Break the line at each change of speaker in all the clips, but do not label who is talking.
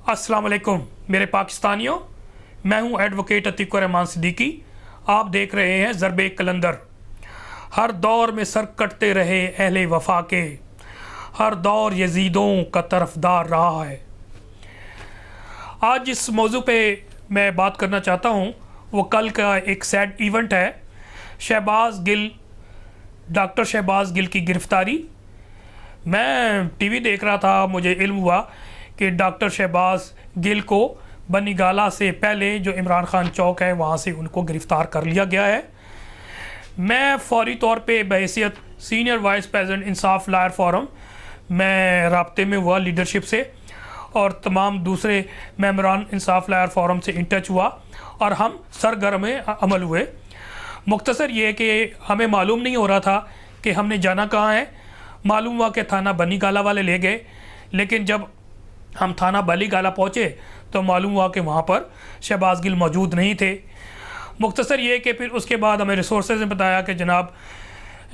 अस्सलाम वालेकुम मेरे पाकिस्तानियों, मैं हूं एडवोकेट अतीकुर रहमान सिद्दीकी। आप देख रहे हैं ज़रबे कलंदर। हर दौर में सर कटते रहे अहले वफा के, हर दौर यजीदों का तरफदार रहा है। आज जिस मौजू पे मैं बात करना चाहता हूं वो कल का एक सैड इवेंट है। शहबाज गिल, डॉक्टर शहबाज गिल की गिरफ़्तारी। मैं टीवी देख रहा था, मुझे इल्म हुआ कि डॉक्टर शहबाज गिल को बनी गाला से पहले जो इमरान खान चौक है वहाँ से उनको गिरफ़्तार कर लिया गया है। मैं फौरी तौर पे बहैसियत सीनियर वाइस प्रेसिडेंट इंसाफ लायर फोरम मैं राब्ते में हुआ लीडरशिप से, और तमाम दूसरे मेंबरान इंसाफ लायर फोरम से इन टच हुआ और हम सरगर्म अमल हुए। मुख्तसर ये कि हमें मालूम नहीं हो रहा था कि हमने जाना कहाँ है। मालूम हुआ कि थाना बनी गाला वाले ले गए, लेकिन जब हम थाना बली गाला पहुँचे तो मालूम हुआ कि वहाँ पर शहबाज गिल मौजूद नहीं थे। मुख्तसर ये कि फिर उसके बाद हमें रिसोर्सेज ने बताया कि जनाब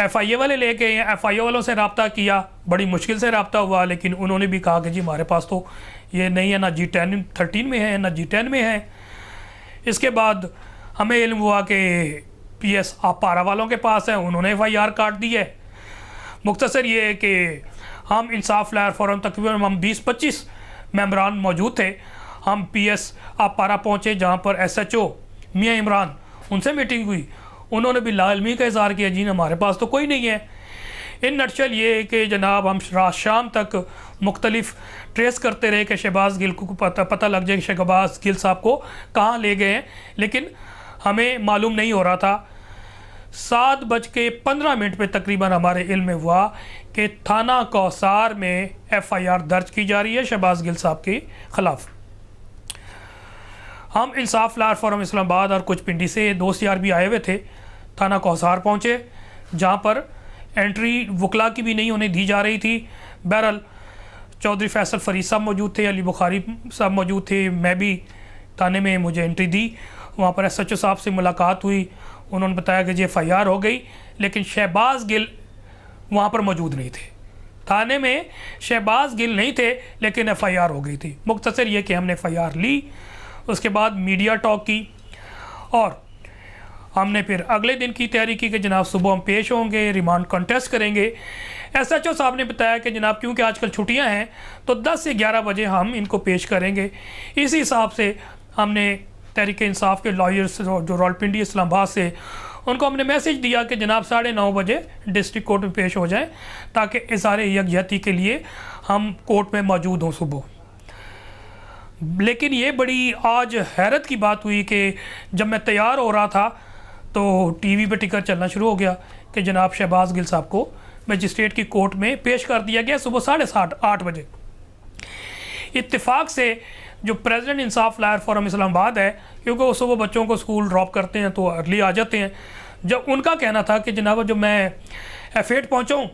FIA वाले ले गए हैं। FIA वालों से रब्ता किया, बड़ी मुश्किल से रब्ता हुआ, लेकिन उन्होंने भी कहा कि जी हमारे पास तो ये नहीं है, ना G13 में है ना G10 में है। इसके बाद हमें इल्म हुआ कि PS आपारा वालों के पास है, उन्होंने FIR काट दी है। मुख्तसर ये है कि हम इंसाफ लायर फोरम तकरीबन हम 20-25 मेंबरान मौजूद थे। हम PS आपारा पहुँचे जहाँ पर SHO मियाँ इमरान, उनसे मीटिंग हुई। उन्होंने भी लाइल्मी का इज़हार किया, जी हमारे पास तो कोई नहीं है। इन नटशल ये है कि जनाब हम रात शाम तक मुख्तलिफ ट्रेस करते रहे कि शहबाज गिल को पता लग जाए कि शहबाज गिल साहब को कहाँ ले गए हैं, लेकिन हमें मालूम नहीं हो रहा था। 7:15 पे तकरीबन हमारे इल्म में हुआ कि थाना कौसार में FIR दर्ज की जा रही है शहबाज गिल साहब के ख़िलाफ़। हम इंसाफ लायर फोरम इस्लामाबाद और कुछ पिंडी से दोस्त यार भी आए हुए थे। थाना कौसार पहुँचे जहाँ पर एंट्री वकला की भी नहीं उन्हें दी जा रही थी। बहरहाल चौधरी फैसल फरीद साहब मौजूद थे, अली बुखारी साहब मौजूद थे, मैं भी थाने में मुझे एंट्री दी। वहाँ पर SHO साहब से मुलाकात हुई। उन्होंने बताया कि जी FIR हो गई, लेकिन शहबाज गिल वहाँ पर मौजूद नहीं थे। थाने में शहबाज गिल नहीं थे, लेकिन FIR हो गई थी। मुख्तसर ये कि हमने FIR ली। उसके बाद मीडिया टॉक की और हमने फिर अगले दिन की तैयारी की कि जनाब सुबह हम पेश होंगे, रिमांड कंटेस्ट करेंगे। SHO साहब ने बताया कि जनाब क्योंकि आजकल छुट्टियां हैं तो 10 से 11 बजे हम इनको पेश करेंगे। इसी हिसाब से हमने तहरीक इंसाफ के लॉयर्स जो रावलपिंडी इस्लामाबाद से, उनको हमने मैसेज दिया कि जनाब 9:30 बजे डिस्ट्रिक्ट कोर्ट में पेश हो जाएं, ताकि इज़हार यकजहती के लिए हम कोर्ट में मौजूद हों सुबह। लेकिन ये बड़ी आज हैरत की बात हुई कि जब मैं तैयार हो रहा था तो टीवी पे टिकर चलना शुरू हो गया कि जनाब शहबाज गिल साहब को मजिस्ट्रेट की कोर्ट में पेश कर दिया गया सुबह 7:30-8 बजे। इत्तेफाक से जो प्रेसिडेंट इंसाफ लायर फोरम इस्लामाबाद है, क्योंकि वो सुबह बच्चों को स्कूल ड्रॉप करते हैं तो अर्ली आ जाते हैं, जब उनका कहना था कि जनाब जब मैं F8 पहुँचा हूँ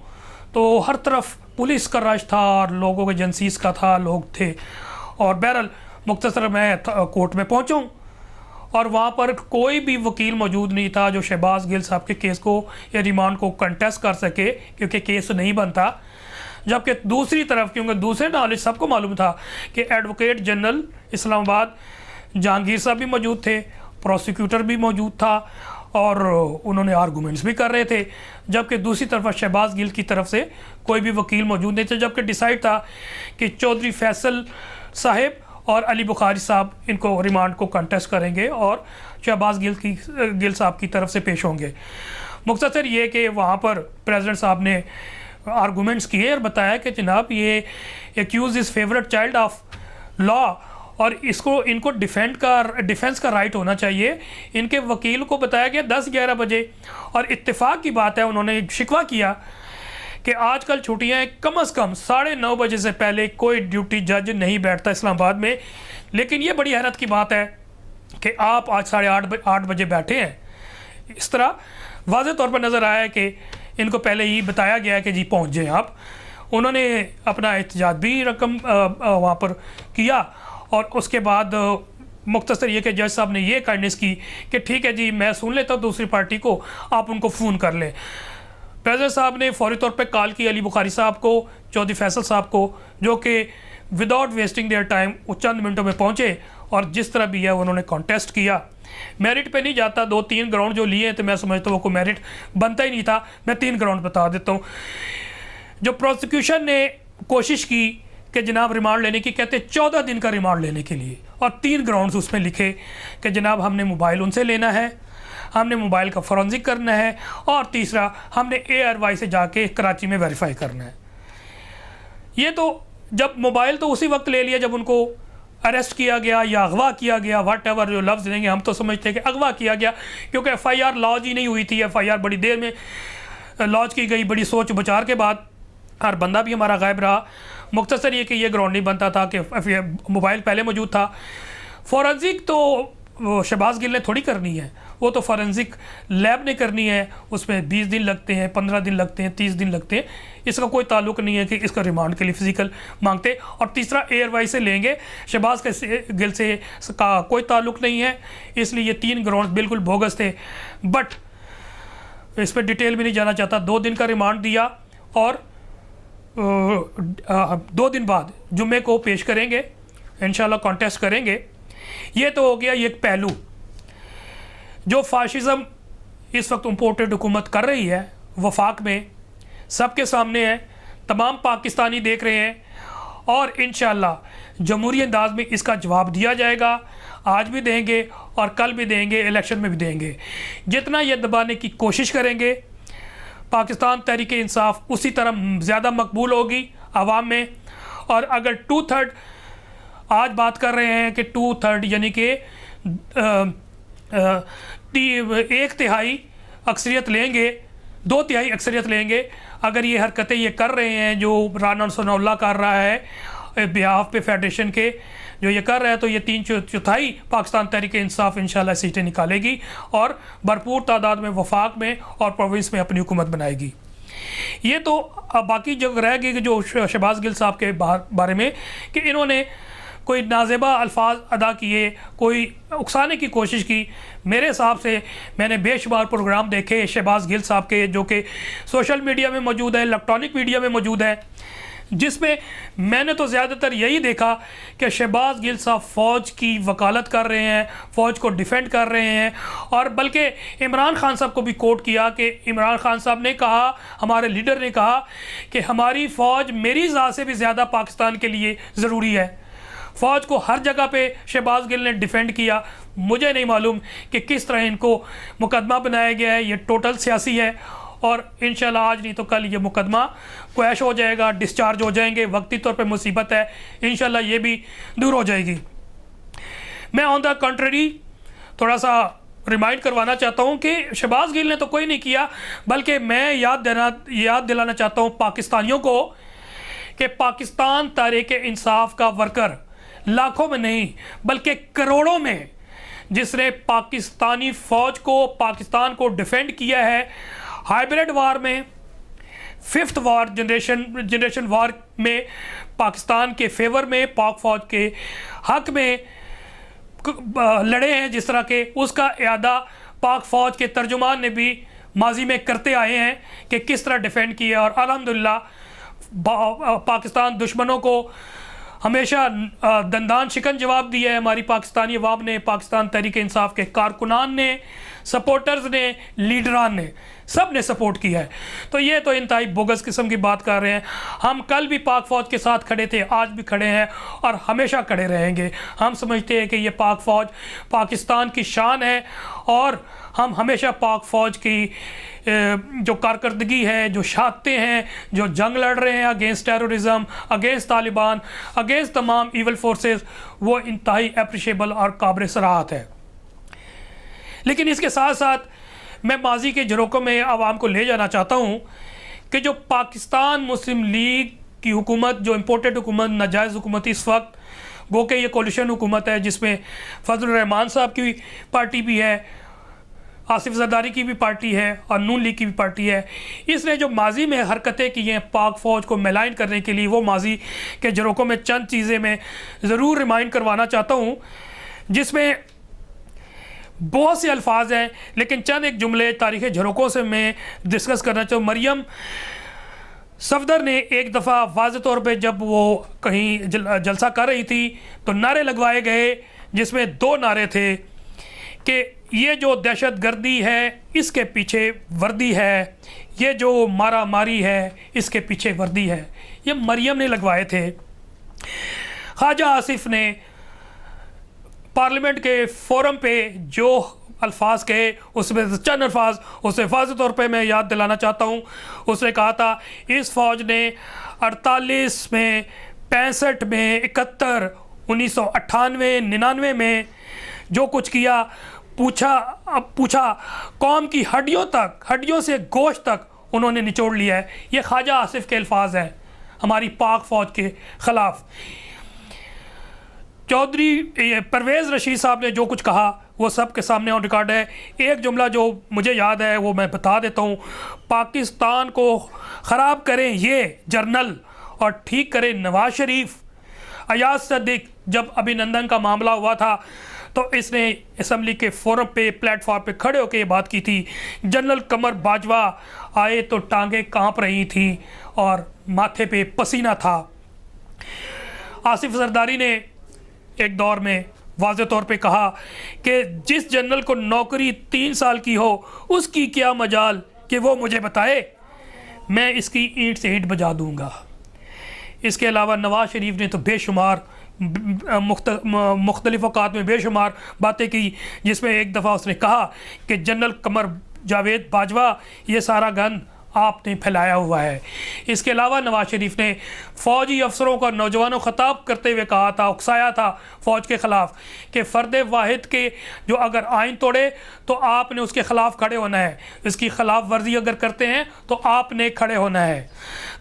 तो हर तरफ पुलिस का रश था और लोगों के एजेंसीज का था, लोग थे। और बहरहाल मुख्तसर मैं कोर्ट में पहुँचा हूँ और वहाँ पर कोई भी वकील मौजूद नहीं था जो शहबाज गिल साहब के केस को या रिमांड को कंटेस्ट कर सके, क्योंकि केस नहीं बनता। जबकि दूसरी तरफ, क्योंकि दूसरे नॉलेज सबको मालूम था कि एडवोकेट जनरल इस्लामाबाद जहांगीर साहब भी मौजूद थे, प्रोसिक्यूटर भी मौजूद था और उन्होंने आर्गूमेंट्स भी कर रहे थे। जबकि दूसरी तरफ शहबाज गिल की तरफ से कोई भी वकील मौजूद नहीं थे। जबकि डिसाइड था कि चौधरी फैसल साहिब और अली बुखारी साहब इनको रिमांड को कंटेस्ट करेंगे और शहबाज गिल साहब की तरफ से पेश होंगे। मुख्तसर ये कि वहाँ पर प्रेसिडेंट साहब ने आर्गूमेंट्स किए और बताया कि जनाब ये accused is favourite child of law और इनको डिफेंस का राइट होना चाहिए। इनके वकील को बताया गया 10-11 बजे, और इत्तेफाक की बात है उन्होंने शिकवा किया कि आजकल छुट्टियां हैं, कम से कम 9:30 बजे से पहले कोई ड्यूटी जज नहीं बैठता इस्लामाबाद में। लेकिन ये बड़ी हैरत की बात है कि आप आज 8:30 बजे बैठे हैं। इस तरह वाज़ेह तौर पर नज़र आया है कि इनको पहले ही बताया गया है कि जी पहुंच जाएं आप। उन्होंने अपना एहतजाज भी रकम वहाँ पर किया और उसके बाद मुख्तसर ये कि जज साहब ने ये काइंडनेस की कि ठीक है जी मैं सुन लेता हूँ दूसरी पार्टी को, आप उनको फ़ोन कर लें। प्रेसिडेंट साहब ने फौरी तौर पे कॉल की अली बुखारी साहब को, चौधरी फैसल साहब को, जो कि विदाउट वेस्टिंग देयर टाइम वो चंद मिनटों में पहुँचे और जिस तरह भी है उन्होंने कॉन्टेस्ट किया। मेरिट पे नहीं जाता, 2-3 ग्राउंड जो लिए तो मैं समझता हूँ वो कोई मेरिट बनता ही नहीं था। मैं 3 ग्राउंड बता देता हूँ। जो प्रोसिक्यूशन ने कोशिश की कि जनाब रिमांड लेने की, कहते 14 दिन का रिमांड लेने के लिए, और 3 ग्राउंड्स उसमें लिखे कि जनाब हमने मोबाइल उनसे लेना है, हमने मोबाइल का फोरेंसिक करना है, और तीसरा हमने ARY से जाके कराची में वेरीफाई करना है। ये तो जब मोबाइल तो उसी वक्त ले लिया जब उनको अरेस्ट किया गया या अगवा किया गया, वट एवर जो लफ्ज़ देंगे, हम तो समझते हैं कि अगवा किया गया, क्योंकि FIR लॉन्च ही नहीं हुई थी। FIR बड़ी देर में लॉन्च की गई, बड़ी सोच विचार के बाद, और बंदा भी हमारा गायब रहा। मुख्तसर ये कि ये ग्राउंड नहीं बनता था कि मोबाइल पहले मौजूद था। फोरेंसिक तो शहबाज गिल ने थोड़ी करनी है, वो तो फोरेंसिक लैब ने करनी है, उसमें 20 दिन लगते हैं, 15 दिन लगते हैं, 30 दिन लगते हैं। इसका कोई ताल्लुक नहीं है कि इसका रिमांड के लिए फ़िज़िकल मांगते। और तीसरा ARY से लेंगे, शहबाज के गिल से का कोई ताल्लुक नहीं है, इसलिए ये 3 ग्राउंड बिल्कुल बोगस थे। बट इस पर डिटेल भी नहीं जाना चाहता। 2 दिन का रिमांड दिया और 2 दिन बाद जुम्मे को पेश करेंगे, इंशाल्लाह कॉन्टेस्ट करेंगे। ये तो हो गया ये एक पहलू। जो फाशिज़म इस वक्त इम्पोर्टेड हुकूमत कर रही है वफाक में, सबके सामने है, तमाम पाकिस्तानी देख रहे हैं, और इंशाल्लाह जमहूरी अंदाज में इसका जवाब दिया जाएगा। आज भी देंगे और कल भी देंगे, इलेक्शन में भी देंगे। जितना ये दबाने की कोशिश करेंगे, पाकिस्तान तहरीक इंसाफ उसी तरह ज़्यादा मकबूल होगी आवाम में। और अगर 2/3 आज बात कर रहे हैं कि 2/3 यानी कि 1/3 अक्सरियत लेंगे, 2/3 अक्सरियत लेंगे। अगर ये हरकतें ये कर रहे हैं जो राना सनाउल्लाह कर रहा है बिहाफ पे फेडरेशन के, जो ये कर रहा है, तो ये 3/4 पाकिस्तान तहरीक इंसाफ इंशाल्लाह सीटें निकालेगी और भरपूर तादाद में वफाक में और प्रोविंस में अपनी हुकूमत बनाएगी। ये तो बाकी जो रह गई जो शहबाज गिल साहब के बारे में कि इन्होंने कोई नाजेबा अल्फाज अदा किए, कोई उकसाने की कोशिश की। मेरे हिसाब से मैंने बेशुमार प्रोग्राम देखे शहबाज गिल साहब के, जो कि सोशल मीडिया में मौजूद है, इलेक्ट्रॉनिक मीडिया में मौजूद है, जिसमें मैंने तो ज़्यादातर यही देखा कि शहबाज गिल साहब फ़ौज की वकालत कर रहे हैं, फ़ौज को डिफेंड कर रहे हैं। और बल्कि इमरान खान साहब को भी कोट किया कि इमरान खान साहब ने कहा, हमारे लीडर ने कहा कि हमारी फ़ौज मेरी ज़ात से भी ज़्यादा पाकिस्तान के लिए ज़रूरी है। फ़ौज को हर जगह पे शहबाज गिल ने डिफेंड किया। मुझे नहीं मालूम कि किस तरह इनको मुकदमा बनाया गया है, ये टोटल सियासी है। और इंशाल्लाह आज नहीं तो कल ये मुकदमा क्वैश हो जाएगा, डिस्चार्ज हो जाएंगे। वक्ती तौर पे मुसीबत है, इंशाल्लाह ये भी दूर हो जाएगी। मैं ऑन द कंट्री थोड़ा सा रिमाइंड करवाना चाहता हूँ कि शहबाज गिल ने तो कोई नहीं किया, बल्कि मैं याद दिलाना चाहता हूँ पाकिस्तानियों को कि पाकिस्तान तहरीक इंसाफ का वर्कर लाखों में नहीं बल्कि करोड़ों में, जिसने पाकिस्तानी फ़ौज को, पाकिस्तान को डिफेंड किया है हाइब्रिड वार में, 5th वार जनरेशन वार में, पाकिस्तान के फेवर में, पाक फ़ौज के हक में लड़े हैं जिस तरह के, उसका इयादा पाक फ़ौज के तर्जुमान ने भी माजी में करते आए हैं कि किस तरह डिफेंड किया। और अल्हम्दुलिल्लाह पाकिस्तान दुश्मनों को हमेशा दंदान शिकन जवाब दिया है हमारी पाकिस्तानी अवाम ने, पाकिस्तान तहरीक इंसाफ के कारकुनान ने, सपोर्टर्स ने, लीडरान ने, सब ने सपोर्ट किया है। तो ये तो इंतहाई बोगस किस्म की बात कर रहे हैं। हम कल भी पाक फ़ौज के साथ खड़े थे, आज भी खड़े हैं और हमेशा खड़े रहेंगे। हम समझते हैं कि ये पाक फ़ौज पाकिस्तान की शान है और हम हमेशा पाक फ़ौज की जो कारकर्दगी है, जो शहादतें हैं, जो जंग लड़ रहे हैं against terrorism, against Taliban, against तमाम ईवल फोर्सेस, वो इंतहाई अप्रिशिएबल और काबिल सराहत है। लेकिन इसके साथ साथ मैं माजी के झरोकों में आवाम को ले जाना चाहता हूँ कि जो पाकिस्तान मुस्लिम लीग की हुकूमत, जो इम्पोर्टेड हुकूमत, नाजायज़ हुकूमत, इस वक्त गो के ये कोलिशन हुकूमत है जिसमें फजल रहमान साहब की पार्टी भी है, आसिफ ज़रदारी की भी पार्टी है और नून लीग की भी पार्टी है। इसने जो माजी में हरकतें की हैं पाक फ़ौज को मेलाइन करने के लिए, वो माजी के झरोकों में चंद चीज़ें मैं ज़रूर रिमाइंड करवाना चाहता हूँ, जिसमें बहुत से अल्फाज हैं, लेकिन चंद एक जुमले तारीख़ झरोकों से मैं डिस्कस करना चाहूँ। मरियम सफदर ने एक दफ़ा वाज़े तौर पे जब वो कहीं जलसा कर रही थी तो नारे लगवाए गए, जिसमें 2 नारे थे कि ये जो दहशत गर्दी है इसके पीछे वर्दी है, ये जो मारा मारी है इसके पीछे वर्दी है। ये मरियम ने लगवाए थे। ख्वाजा आसिफ ने पार्लियामेंट के फोरम पे जो अल्फाज कहे उसमें चंद अल्फाज उसे वाज़े तौर पे मैं याद दिलाना चाहता हूँ। उसने कहा था इस फ़ौज ने 48 में, 65 में, 71, 1998, 99 में जो कुछ किया, पूछा कौम की हड्डियों से गोश्त तक उन्होंने निचोड़ लिया है। ये ख्वाजा आसिफ के अल्फाज हैं हमारी पाक फ़ौज के ख़िलाफ़। चौधरी परवेज़ रशीद साहब ने जो कुछ कहा वो सब के सामने ऑन रिकॉर्ड है। एक जुमला जो मुझे याद है वो मैं बता देता हूँ। पाकिस्तान को ख़राब करें ये जर्नल और ठीक करें नवाज शरीफ। अयाज सद्दीक जब अभिनंदन का मामला हुआ था तो इसने असम्बली के फोरम पे, प्लेटफॉर्म पे खड़े होकर ये बात की थी। जनरल कमर बाजवा आए तो टांगें कांप रही थी और माथे पे पसीना था। आसिफ जरदारी ने एक दौर में वाज़े तौर पे कहा कि जिस जनरल को नौकरी 3 साल की हो उसकी क्या मजाल कि वो मुझे बताए, मैं इसकी ईंट से ईंट बजा दूंगा। इसके अलावा नवाज शरीफ ने तो बेशुमार मुख्तलिफ औकात में बेशुमार बातें की, जिसमें एक दफ़ा उसने कहा कि जनरल कमर जावेद बाजवा ये सारा गन आपने फैलाया हुआ है। इसके अलावा नवाज शरीफ ने फ़ौजी अफसरों का नौजवानों ख़िताब करते हुए कहा था, उकसाया था फ़ौज के ख़िलाफ़ कि फ़र्द वाहिद के जो अगर आइन तोड़े तो आपने उसके ख़िलाफ़ खड़े होना है, इसकी ख़िलाफ़ वर्जी अगर करते हैं तो आपने खड़े होना है।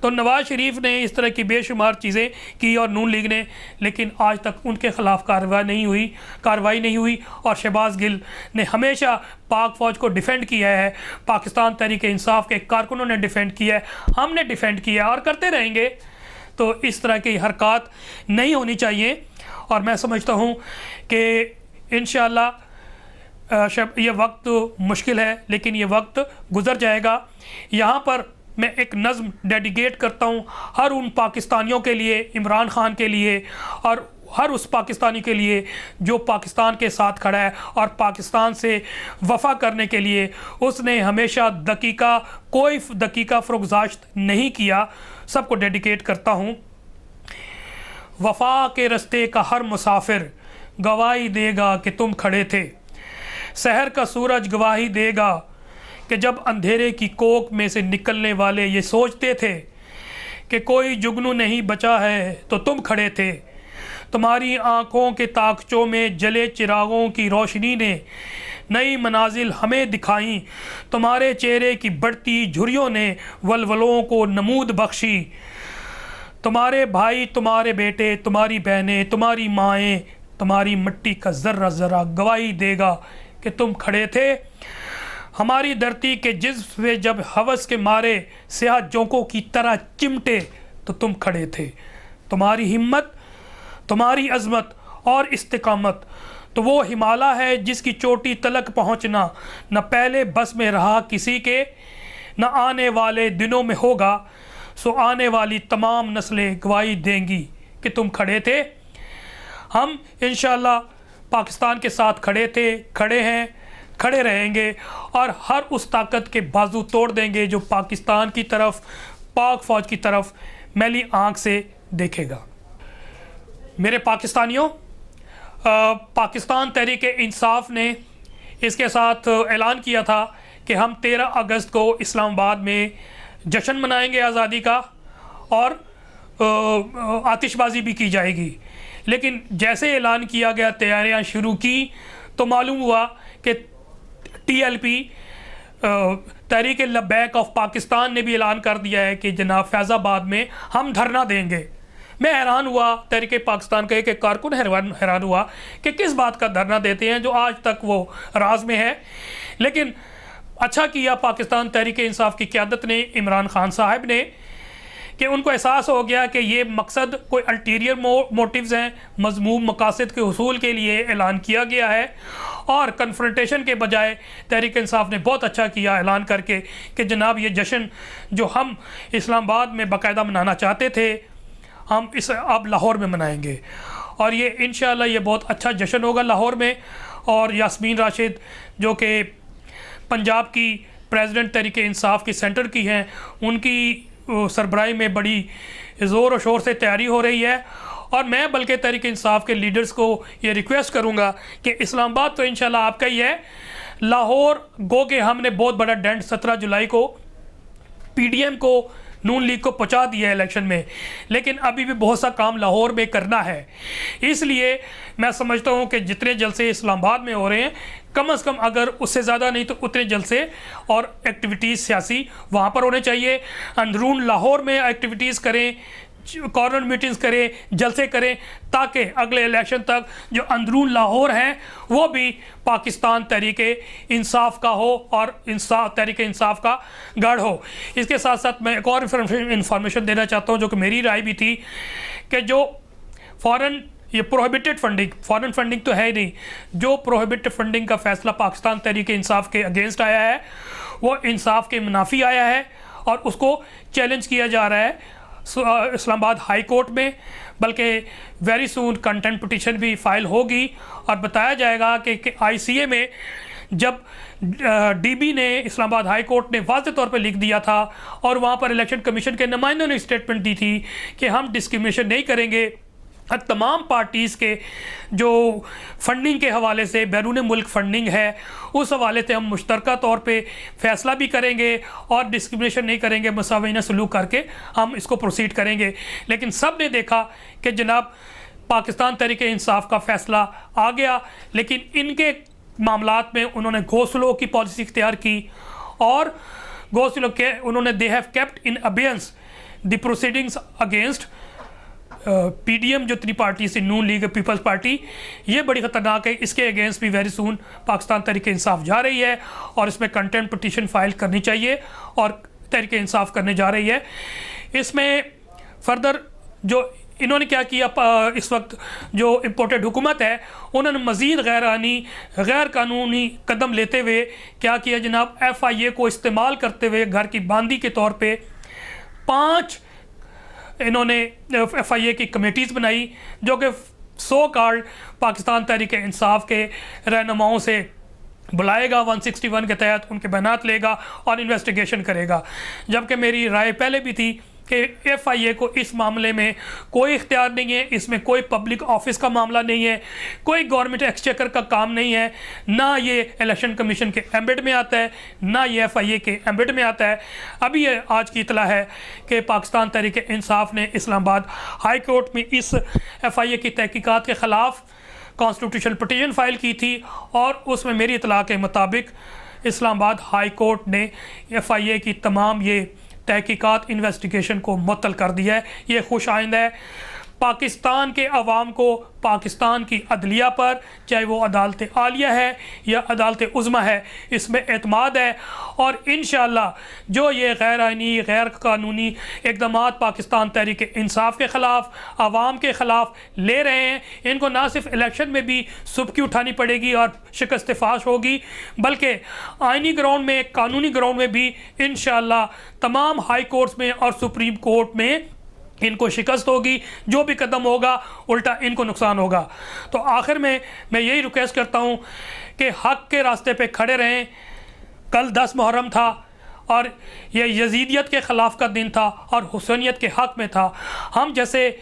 तो नवाज शरीफ ने इस तरह की बेशुमार चीज़ें की और नून लीग ने, लेकिन आज तक उनके ख़िलाफ़ कार्रवाई नहीं हुई और शहबाज गिल ने हमेशा पाक फ़ौज को डिफेंड किया है। पाकिस्तान तहरीक इंसाफ के कारकुनों ने डिफेंड किया है, हमने डिफेंड किया और करते रहेंगे। तो इस तरह की हरकत नहीं होनी चाहिए और मैं समझता हूँ कि इंशाअल्लाह ये वक्त मुश्किल है लेकिन ये वक्त गुज़र जाएगा। यहाँ पर मैं एक नज़्म डेडिकेट करता हूँ हर उन पाकिस्तानियों के लिए, इमरान ख़ान के लिए और हर उस पाकिस्तानी के लिए जो पाकिस्तान के साथ खड़ा है और पाकिस्तान से वफ़ा करने के लिए उसने हमेशा कोई दकीका फ़रोग़दाश्त नहीं किया। सबको डेडिकेट करता हूँ। वफ़ा के रस्ते का हर मुसाफिर गवाही देगा कि तुम खड़े थे, सहर का सूरज गवाही देगा कि जब अंधेरे की कोख में से निकलने वाले ये सोचते थे कि कोई जुगनू नहीं बचा है तो तुम खड़े थे। तुम्हारी आँखों के ताकचों में जले चिरागों की रोशनी ने नई मनाजिल हमें दिखाई, तुम्हारे चेहरे की बढ़ती झुर्रियों ने वलवलों को नमूद बख्शी। तुम्हारे भाई, तुम्हारे बेटे, तुम्हारी बहनें, तुम्हारी माएँ, तुम्हारी मिट्टी का ज़र्रा ज़रा गवाही देगा कि तुम खड़े थे। हमारी धरती के जिस्म पे जब हवस के मारे स्याह जोंकों की तरह चिमटे तो तुम खड़े थे। तुम्हारी हिम्मत, तुम्हारी अज़मत और इस्तिकामत तो वो हिमालय है जिसकी चोटी तलक पहुँचना न पहले बस में रहा किसी के, न आने वाले दिनों में होगा। सो आने वाली तमाम नस्लें गवाही देंगी कि तुम खड़े थे। हम इंशाअल्लाह पाकिस्तान के साथ खड़े थे, खड़े हैं, खड़े रहेंगे और हर उस ताकत के बाजू तोड़ देंगे जो पाकिस्तान की तरफ, पाक फ़ौज की तरफ मैली आँख से देखेगा। मेरे पाकिस्तानियों, पाकिस्तान तहरीक इंसाफ ने इसके साथ ऐलान किया था कि हम 13 अगस्त को इस्लामाबाद में जश्न मनाएंगे आज़ादी का और आतिशबाजी भी की जाएगी। लेकिन जैसे ऐलान किया गया, तैयारियां शुरू की तो मालूम हुआ कि TLP Tehreek Labbaik of Pakistan ने भी ऐलान कर दिया है कि जनाब फैज़ाबाद में हम धरना देंगे। मैं हैरान हुआ, तहरीक पाकिस्तान का एक कारकुन हैरान हुआ कि किस बात का धरना देते हैं जो आज तक वो राज में है। लेकिन अच्छा किया पाकिस्तान तहरीक इंसाफ की क़यादत ने, इमरान ख़ान साहब ने, कि उनको एहसास हो गया कि ये मकसद कोई अल्टीरियर मोटिव्स हैं, मज़मूम मकासद के हुसूल के लिए ऐलान किया गया है और कन्फ्रंटेशन के बजाय तहरीक इंसाफ ने बहुत अच्छा किया ऐलान करके कि जनाब ये जश्न जो हम इस्लामाबाद में बाकायदा मनाना चाहते थे हम इसे अब लाहौर में मनाएंगे, और ये इंशाअल्लाह ये बहुत अच्छा जश्न होगा लाहौर में। और यास्मीन राशिद जो कि पंजाब की प्रेसिडेंट तहरीक इंसाफ की सेंटर की हैं, उनकी सरबराही में बड़ी ज़ोर और शोर से तैयारी हो रही है। और मैं बल्कि तहरीक इंसाफ के लीडर्स को ये रिक्वेस्ट करूँगा कि इस्लामाबाद तो इंशाल्लाह आपका ही है, लाहौर गो के हमने बहुत बड़ा डेंट 17 जुलाई को पीडीएम को नून लीग को पहुंचा दिया है इलेक्शन में, लेकिन अभी भी बहुत सा काम लाहौर में करना है। इसलिए मैं समझता हूं कि जितने जलसे इस्लामाबाद में हो रहे हैं कम से कम अगर उससे ज़्यादा नहीं तो उतने जलसे और एक्टिविटीज़ सियासी वहाँ पर होने चाहिए। अंदरून लाहौर में एक्टिविटीज़ करें, कॉर्नर मीटिंग्स करें, जलसे करें, ताकि अगले इलेक्शन तक जो अंदरून लाहौर हैं वो भी पाकिस्तान तहरीक इंसाफ का हो और तहरीक इंसाफ का गढ़ हो। इसके साथ साथ मैं एक और इंफॉर्मेशन देना चाहता हूँ जो कि मेरी राय भी थी कि जो फॉरेन ये प्रोहिबिटेड फंडिंग, फॉरेन फंडिंग तो है ही नहीं, जो प्रोहिबिटेड फंडिंग का फैसला पाकिस्तान तहरीक इंसाफ के अगेंस्ट आया है वो इंसाफ के मुनाफी आया है और उसको चैलेंज किया जा रहा है इस्लामाबाद हाई कोर्ट में। बल्कि वेरी सून कंटेंट पिटीशन भी फाइल होगी और बताया जाएगा कि आईसीए में जब डीबी ने इस्लामाबाद हाई कोर्ट ने वाज़ेह तौर पर लिख दिया था और वहाँ पर इलेक्शन कमीशन के नुमाइंदों ने स्टेटमेंट दी थी कि हम डिस्क्रिमिनेशन नहीं करेंगे, तमाम पार्टीज़ के जो फंडिंग के हवाले से बैरून मुल्क फंडिंग है उस हवाले से हम मुश्तरका तौर पे फ़ैसला भी करेंगे और डिस्क्रिमिनेशन नहीं करेंगे, मुसावीना सलूक करके हम इसको प्रोसीड करेंगे। लेकिन सब ने देखा कि जनाब पाकिस्तान तहरीक इंसाफ का फ़ैसला आ गया, लेकिन इनके मामलात में उन्होंने गो स्लो की पॉलिसी इख्तियार की और गो स्लो के उन्होंने they have kept in abeyance the proceedings against PDM जो थ्री पार्टी से नून लीग पीपल्स पार्टी, ये बड़ी ख़तरनाक है। इसके अगेंस्ट भी वेरी सून पाकिस्तान तहरीक इंसाफ जा रही है और इसमें कंटेंट पिटीशन फाइल करनी चाहिए और तहरीक इंसाफ करने जा रही है। इसमें फर्दर जो इन्होंने क्या किया, इस वक्त जो इम्पोर्टेड हुकूमत है उन्होंने मज़ीद गैर कानूनी कदम लेते हुए क्या किया जनाब, FIA को इस्तेमाल करते हुए घर की बंदी के तौर पे 5 इन्होंने FIA की कमेटीज़ बनाई जो कि सो कॉल्ड पाकिस्तान तहरीक इंसाफ के रहनुमाओं से बुलाएगा, 161 के तहत उनके बयानात लेगा और इन्वेस्टिगेशन करेगा। जबकि मेरी राय पहले भी थी कि FIA को इस मामले में कोई इख्तियार नहीं है, इसमें कोई पब्लिक ऑफिस का मामला नहीं है, कोई गवर्नमेंट एक्सचेकर का काम नहीं है, ना ये इलेक्शन कमीशन के एम्बेड में आता है ना ये FIA के एम्बेड में आता है। अभी ये आज की इतला है कि पाकिस्तान तहरीक इंसाफ ने इस्लामाबाद हाई कोर्ट में इस FIA की तहकीकात के ख़िलाफ़ कॉन्स्टिट्यूशनल पिटीशन फाइल की थी और उसमें मेरी इतला के मुताबिक इस्लामाबाद हाई कोर्ट ने FIA की तमाम ये तहकीकात इन्वेस्टिगेशन को मुअत्तल कर दिया है। ये खुश आइंद है पाकिस्तान के अवाम को, पाकिस्तान की अदलिया पर, चाहे वो अदालत आलिया है या अदालत उज़्मा है, इसमें एतमाद है। और इंशाअल्लाह जो ये गैर आइनी गैर कानूनी इक़दामात पाकिस्तान तहरीक इंसाफ के ख़िलाफ़, अवाम के ख़िलाफ़ ले रहे हैं, इनको ना सिर्फ इलेक्शन में भी सुबकी उठानी पड़ेगी और शिकस्त फाश होगी, बल्कि आइनी ग्राउंड में, कानूनी ग्राउंड में भी इंशाअल्लाह तमाम हाई कोर्ट्स में और सुप्रीम कोर्ट में इनको शिकस्त होगी। जो भी कदम होगा उल्टा इनको नुकसान होगा। तो आखिर में मैं यही रिक्वेस्ट करता हूँ कि हक़ के रास्ते पे खड़े रहें। कल 10 मुहर्रम था और ये यजीदियत के ख़िलाफ़ का दिन था और हुसैनियत के हक़ में था। हम जैसे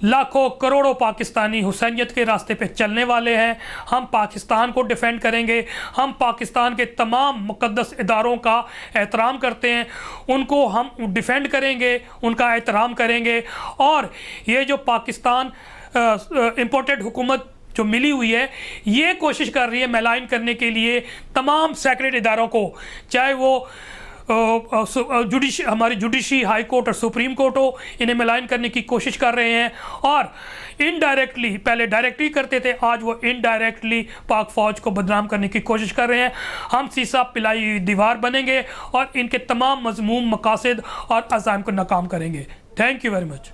लाखों करोड़ों पाकिस्तानी हुसैनियत के रास्ते पे चलने वाले हैं। हम पाकिस्तान को डिफ़ेंड करेंगे, हम पाकिस्तान के तमाम मुक़द्दस इदारों का एहतराम करते हैं, उनको हम डिफ़ेंड करेंगे, उनका एहतराम करेंगे। और ये जो पाकिस्तान इम्पोर्टेड हुकूमत जो मिली हुई है, ये कोशिश कर रही है मैलाइन करने के लिए तमाम सेक्रेट इदारों को, चाहे वो हमारी जुडिशरी हाई कोर्ट और सुप्रीम कोर्ट हो, इन्हें मिलान करने की कोशिश कर रहे हैं। और इनडायरेक्टली, पहले डायरेक्टली करते थे, आज वो इनडायरेक्टली पाक फ़ौज को बदनाम करने की कोशिश कर रहे हैं। हम सीसा पिलाई दीवार बनेंगे और इनके तमाम मज़मूम मकासद और अज़ाइम को नाकाम करेंगे। Thank you very much.